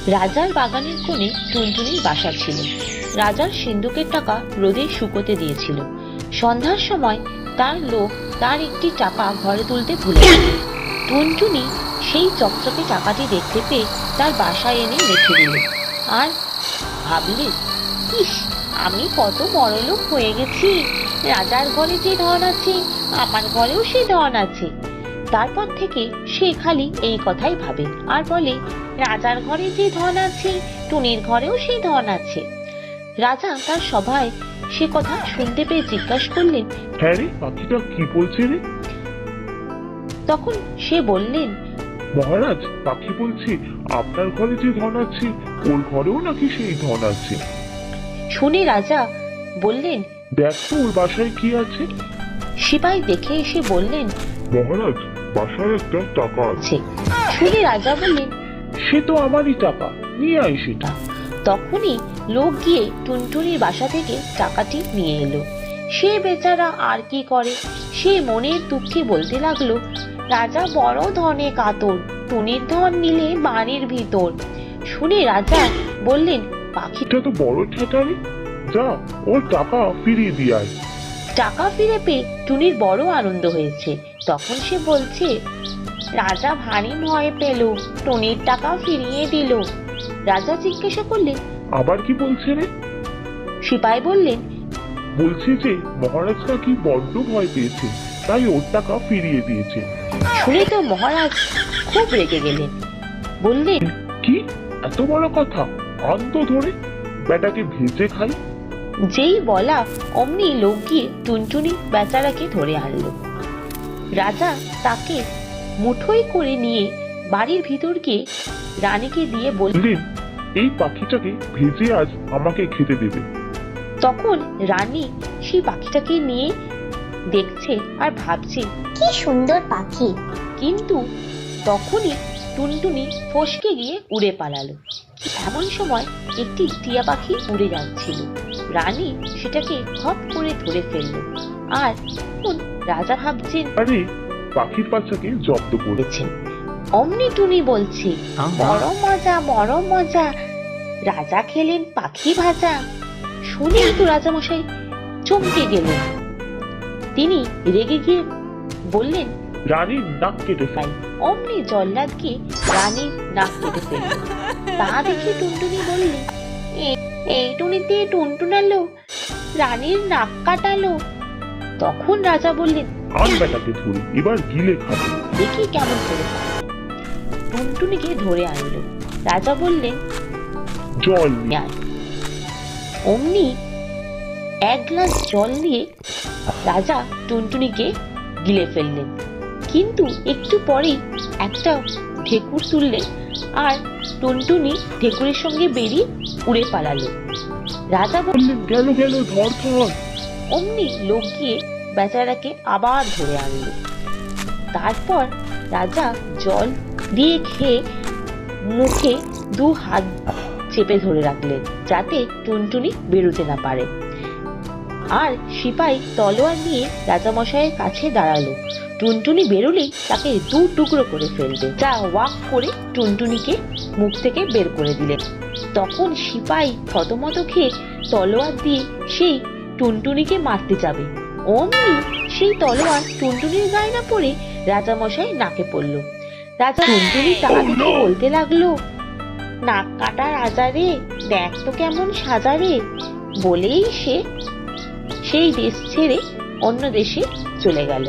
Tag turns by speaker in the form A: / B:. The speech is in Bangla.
A: রাজার বাগানের কোণে টুনটুনির বাসা ছিল। রাজার সিন্ধুকের টাকা রোদে শুকোতে দিয়েছিল। সন্ধ্যার সময় তার লোক তার একটি টাকা ঘরে তুলতে ভুলে গেল। টুনটুনি সেই চকচকে টাকাটি দেখতে পেয়ে তার বাসায় এনে রেখে দিল আর ভাবলে, ইস, আমি কত বড়লোক হয়ে গেছি। রাজার ঘরে যে ধন আছে আমার ঘরেও সেই ধন আছে। তারপর থেকে সে খালি এই কথাই ভাবে আর বলে, রাজার ঘরে যে ধন আছে টুনির ঘরেও সেই ধন আছে। রাজা তার সভায় সে কথা শুনতে পেয়ে জিজ্ঞাসা করলেন,
B: হ্যাঁ রে, পাখিটা কি বলছে রে?
A: তখন সে বললেন,
B: মহারাজ, পাখি বলছে আপনার ঘরে যে ধন আছে ওর ঘরেও নাকি সেই ধন আছে।
A: শুনে রাজা বললেন,
B: দেখ তো ওর বাসায় কি আছে।
A: সিপাই দেখে এসে বললেন,
B: মহারাজ, বাসায় একটা টাকা আছে।
A: শুনে রাজা বললেন,
B: সে তো আমারই টাকা, নিয়ে আয় সেটা।
A: তখনই লোক গিয়ে টুনটুনির বাসা থেকে টাকাটি নিয়ে এলো। সে বেচারা আর কি করে, সে মনের দুঃখে বলতে লাগলো, রাজা বড় ধনে কাতর, টুনির ধন নিলে বাড়ির ভিতর। শুনে রাজা বললেন, পাখিটা
B: এটা তো বড় ঠেকারে, যা ওর টাকা ফিরিয়ে দিয়ে আয়।
A: টাকা ফিরে পেয়ে টুনির বড় আনন্দ হয়েছে। তখন সে বলছে, রাজা ভারী ভয় পেল, টুনির টাকা ফিরিয়ে দিল। রাজা জিজ্ঞাসা করলেন,
B: আবার কি বলছে রে?
A: সিপাই বললেন,
B: বলছে যে মহারাজ নাকি বড্ড ভয় পেয়েছে, তাই ওর টাকা ফিরিয়ে দিয়েছে।
A: শুনে তো মহারাজ খুব রেগে গেলেন। বললেন,
B: কি এত বড় কথা? আন্ত ধরে বেটাকে ভেজে খাই।
A: যেই বলা অমনি লোক গিয়ে টুনটুনি বেচারাকে ধরে আনলো। রাজা তাকে মুঠোয় করে নিয়ে বাড়ির ভিতর গিয়ে রানীকে দিয়ে বললেন,
B: এই পাখিটাকে ভেজে আজ আমাকে খেতে দেবে।
A: তখন রানী সেই পাখিটাকে নিয়ে দেখছে আর ভাবছে,
C: কি সুন্দর পাখি।
A: কিন্তু তখনই টুনটুনি ফসকে গিয়ে উড়ে পালালো। এমন সময় একটি টিয়া পাখি উড়ে যাচ্ছিল। রানী সেটাকে খপ করে ধরে ফেলল। আর তখন রাজা ভাবছেন,
B: আরে, পাখির বাচ্চাকে জব্দ করেছে।
A: বলেছেন। অমনি টুনি বলছে, বড় মজা, বড় মজা, রাজা খেলেন পাখি ভাজা। শুনে তো রাজামশাই চমকে গেলেন। তিনি রেগে গিয়ে বললেন,
B: রানীর নাক কেটে ফেল।
A: অমনি জল্লাদ গিয়ে রানীর নাক কেটে ফেলল। তা দেখে টুনটুনি বললে, এই টুনিতে টুনটুনালো, রানীর নাক কাটালো। তখন রাজা বললেন,
B: আন বেটাকে ধরে এবার গিলে খাবে।
A: দেখি কেমন করে। টুনটুনিকে ধরে আনলো। রাজা বললেন,
B: জল নিয়ে
A: আয়। অমনি এক গ্লাস জল দিয়ে রাজা টুনটুনিকে গিলে ফেললেন। কিন্তু একটু পরেই একটা ঢেকুর তুললেন আর টুনটুনি ঢেকুরের সঙ্গে বেরিয়ে উড়ে পালালো। রাজা
B: বললেন, গেল গেল, ধর ধর।
A: অমনি লোক গিয়ে বেচারাকে আবার ধরে আনলো। তারপর রাজা জল দিয়ে খেয়ে মুখে দু হাত চেপে ধরে রাখলেন যাতে টুনটুনি বেরোতে না পারে। আর সিপাই তলোয়ার নিয়ে রাজামশাইয়ের কাছে দাঁড়ালো। টুনটুনি বেরোলেই তাকে দু টুকরো করে ফেলবে, যা ওয়াক করে টুনটুনিকে মুখ থেকে বের করে দিলেন। তখন সিপাই থতমত খেয়ে তলোয়ার দিয়ে সেই টুনটুনিকে মারতে যাবে। অমনি সেই তলোয়ার টুনটুনির গায়ে না পড়ে রাজামশাই নাকে পড়ল। রাজা টুনটুনি তা দেখে বলতে লাগলো, নাক কাটা রাজা রে, দেখ তো কেমন সাজা রে। বলেই সে সেই দেশ ছেড়ে অন্য দেশে চলে গেল।